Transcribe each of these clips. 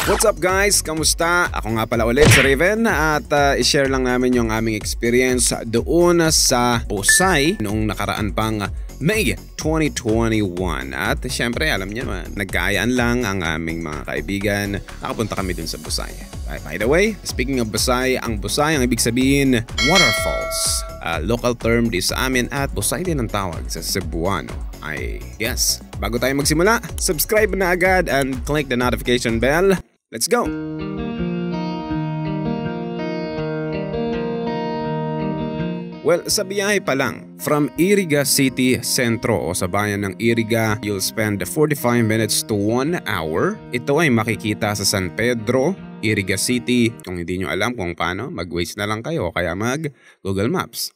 What's up guys? Kamusta? Ako nga pala ulit si Raven at i-share lang namin yung aming experience doon sa Busay noong nakaraan pang May 2021. At syempre alam niyo naman, nagkaayaan lang ang aming mga kaibigan. Nakapunta kami dun sa Busay. By the way, speaking of Busay, ang ibig sabihin waterfalls. Local term di sa amin at Busay din ang tawag sa Cebuano. Ay yes, bago tayo magsimula, subscribe na agad and click the notification bell. Let's go! Well, sa biyahe pa lang, from Iriga City Centro o sa bayan ng Iriga, you'll spend 45 minutes to 1 hour. Ito ay makikita sa San Pedro, Iriga City. Kung hindi nyo alam kung paano, mag-Waze na lang kayo o kaya mag-Google Maps.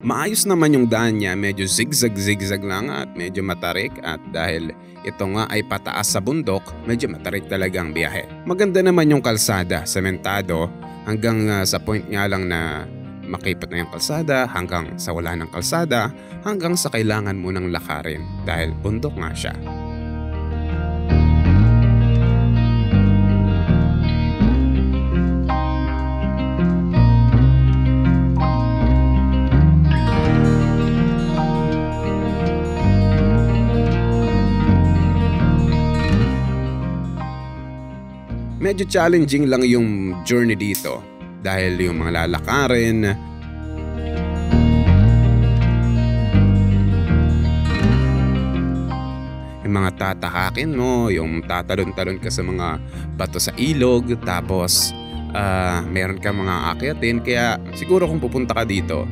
Maayos naman yung daan niya, medyo zigzag lang at medyo matarik at dahil ito nga ay pataas sa bundok, medyo matarik talaga ang biyahe. Maganda naman yung kalsada, sementado hanggang sa point nga lang na makipot na yung kalsada, hanggang sa wala ng kalsada, hanggang sa kailangan mo ng lakarin dahil bundok nga siya. Medyo challenging lang yung journey dito dahil yung mga lalakarin, yung mga tatakakin mo, yung tatalon-talon ka sa mga bato sa ilog, tapos meron ka mga akyatin. Kaya siguro kung pupunta ka dito,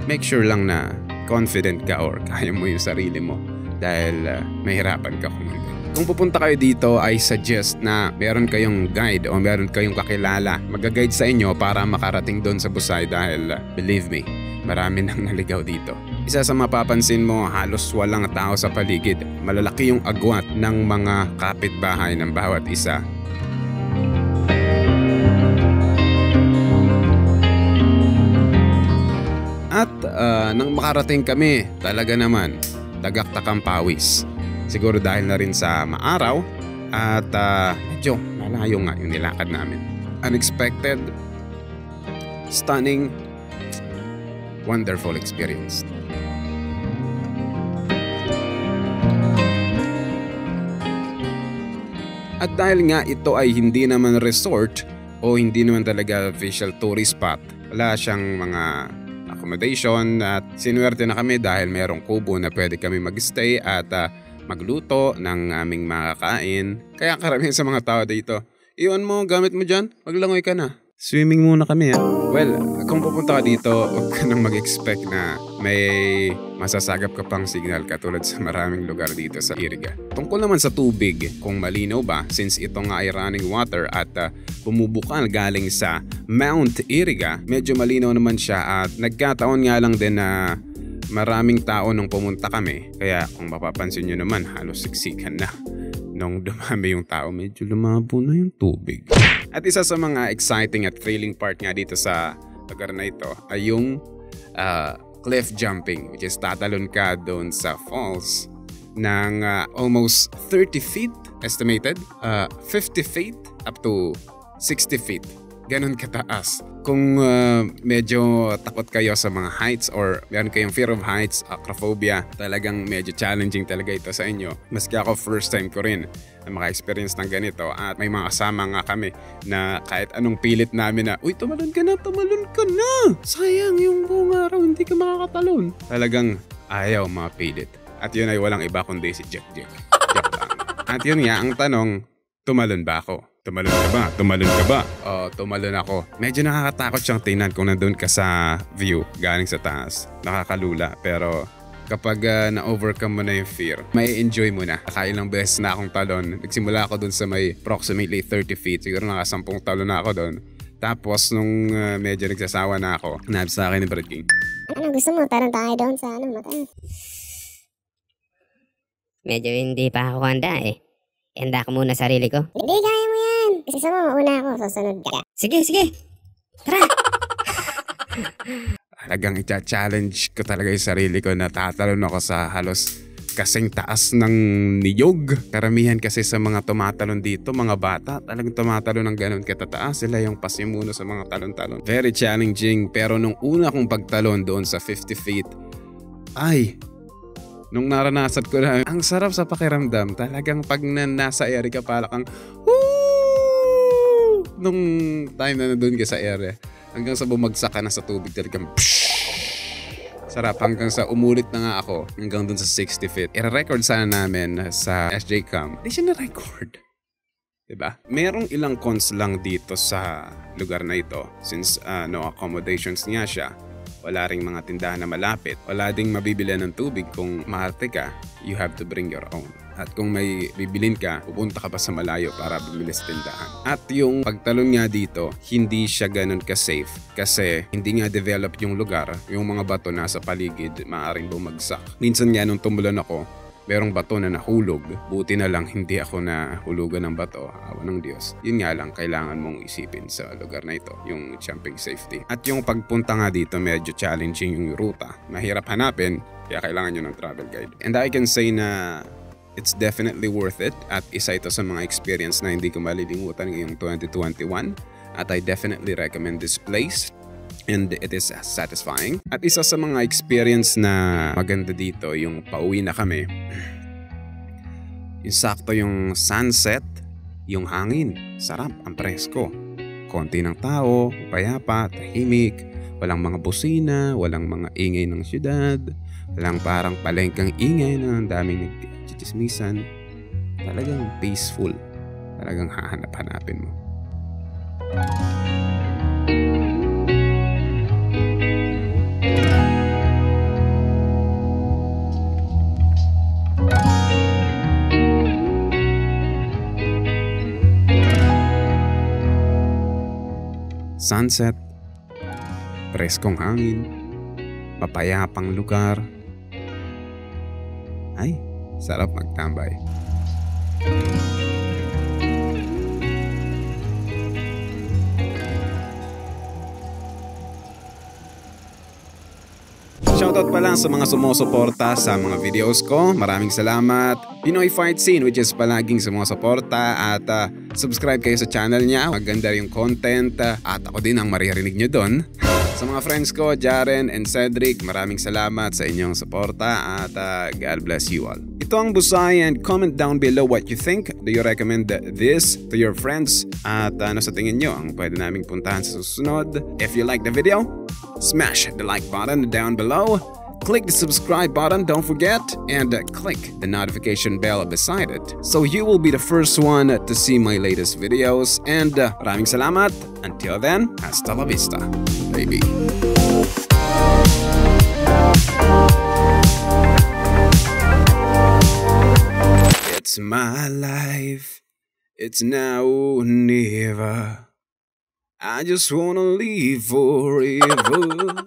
make sure lang na confident ka or kaya mo yung sarili mo dahil mahirapan ka kung hindi. Kung pupunta kayo dito, I suggest na meron kayong guide o meron kayong kakilala. Mag-guide sa inyo para makarating doon sa Busay dahil believe me, marami nang naligaw dito. Isa sa mapapansin mo, halos walang tao sa paligid. Malalaki yung agwat ng mga kapitbahay ng bawat isa. At nang makarating kami, talaga naman, tagaktakang pawis. Siguro dahil na rin sa maaraw at medyo malayo nga yung nilakad namin. Unexpected, stunning, wonderful experience. At dahil nga ito ay hindi naman resort o hindi naman talaga official tourist spot, wala siyang mga accommodation at sinuwerte na kami dahil merong kubo na pwede kami mag-stay at magluto ng aming makakain. Kaya karamihan sa mga tao dito, iwan mo, gamit mo dyan, maglangoy ka na. Swimming muna kami ha. Well, kung pupunta ka dito, huwag ka nang mag-expect na may masasagap ka pang signal katulad sa maraming lugar dito sa Iriga. Tungkol naman sa tubig, kung malinaw ba, since ito nga ay running water at bumubukal galing sa Mount Iriga, medyo malinaw naman siya at nagkataon nga lang din na maraming tao nung pumunta kami. Kaya kung mapapansin nyo naman, halos siksikan na. Nung dumami yung tao, medyo lumabo na yung tubig. At isa sa mga exciting at thrilling part nga dito sa lugar na ito ay yung cliff jumping, which is tatalon ka doon sa falls ng almost 30 feet estimated, 50 feet up to 60 feet. Ganon kataas. Kung medyo takot kayo sa mga heights or meron kayong fear of heights, acrophobia, talagang medyo challenging talaga ito sa inyo. Maski ako first time ko rin na maka-experience ng ganito at may mga kasama nga kami na kahit anong pilit namin na, uy, tumalon ka na! Sayang yung buong araw, hindi ka makakatalon. Talagang ayaw mapilit. At yun ay walang iba kundi si Jack. At yun nga, ang tanong, tumalon ba ako? Tumalon ka ba? Tumalon ka ba? Oh, tumalon ako. Medyo nakakatakot siyang tingnan kung nandun ka sa view galing sa taas. Nakakalula pero kapag na-overcome mo na yung fear, may enjoy mo na. Nakailang beses na akong talon. Nagsimula ako dun sa may approximately 30 feet. Siguro naka 10 talon na ako dun. Tapos nung medyo nagsasawa na ako, nabi sa akin ni Brad King. Ano gusto mo? Talon tayo doon sa mataas. Medyo hindi pa ako handa eh. Handa ko muna sarili ko. Hindi, kaya mo yan. Gusto mo, mauna ako, susunod ka. Sige, sige. Tara. Talagang i-challenge ko talaga yung sarili ko na tatalon ako sa halos kasing taas ng niyog. Karamihan kasi sa mga tumatalon dito, mga bata, talagang tumatalon ng ganun katataas. Sila yung pasimuno sa mga talon-talon. Very challenging. Pero nung una kong pagtalon doon sa 50 feet, nung naranasan ko na, ang sarap sa pakiramdam. Talagang pag nasa area ka, pala kang, woo! Nung time na nandun ka sa area, hanggang sa bumagsak ka na sa tubig, talagang, sarap. Hanggang sa umulit na nga ako, hanggang dun sa 60 feet. I-record sana namin sa SJ Cam. Hindi siya na-record. Diba? Merong ilang cons lang dito sa lugar na ito. Since no accommodations nga siya. Wala ring mga tindahan na malapit. Wala ding mabibili ng tubig kung maarte ka. You have to bring your own. At kung may bibilin ka, pupunta ka pa sa malayo para bumili sa tindahan. At yung pagtalon nga dito, hindi siya ganun ka-safe. Kasi hindi nga develop yung lugar. Yung mga bato nasa paligid, maaaring bumagsak. Minsan nga nung tumulan ako, merong bato na nahulog. Buti na lang hindi ako nahulugan ng bato. Awa ng Diyos. Yun nga lang kailangan mong isipin sa lugar na ito. Yung jumping safety. At yung pagpunta nga dito medyo challenging yung ruta. Mahirap hanapin. Kaya kailangan nyo ng travel guide. And I can say na it's definitely worth it. At isa ito sa mga experience na hindi ko malilimutan ngayong 2021. At I definitely recommend this place. And it is satisfying. At isa sa mga experience na maganda dito, yung pauwi na kami. Yung sakto yung sunset, yung hangin. Sarap, ang presko. Konti ng tao, payapa, tahimik. Walang mga busina, walang mga ingay ng syudad. Walang parang palengkang ingay na ang daming nagchichismisan. Talagang peaceful. Talagang hahanap-hanapin mo. Sunset, preskong hangin, mapayapang lugar. Ay, sarap magtambay. Shoutout pala sa mga sumusuporta sa mga videos ko. Maraming salamat. Pinoy Fight Scene, which is palaging sumusuporta, at subscribe kayo sa channel niya. Maganda yung content at ako din ang maririnig nyo doon. Sa mga friends ko, Jaren and Cedric, maraming salamat sa inyong suporta at God bless you all. Ito ang Busay, and comment down below what you think. Do you recommend this to your friends? At ano sa tingin nyo ang pwede naming puntahan sa susunod? If you like the video, smash the like button down below. Click the subscribe button, don't forget, and click the notification bell beside it so you will be the first one to see my latest videos. And maraming salamat. Until then, hasta la vista, baby. It's my life, it's now or never. I just wanna live forever.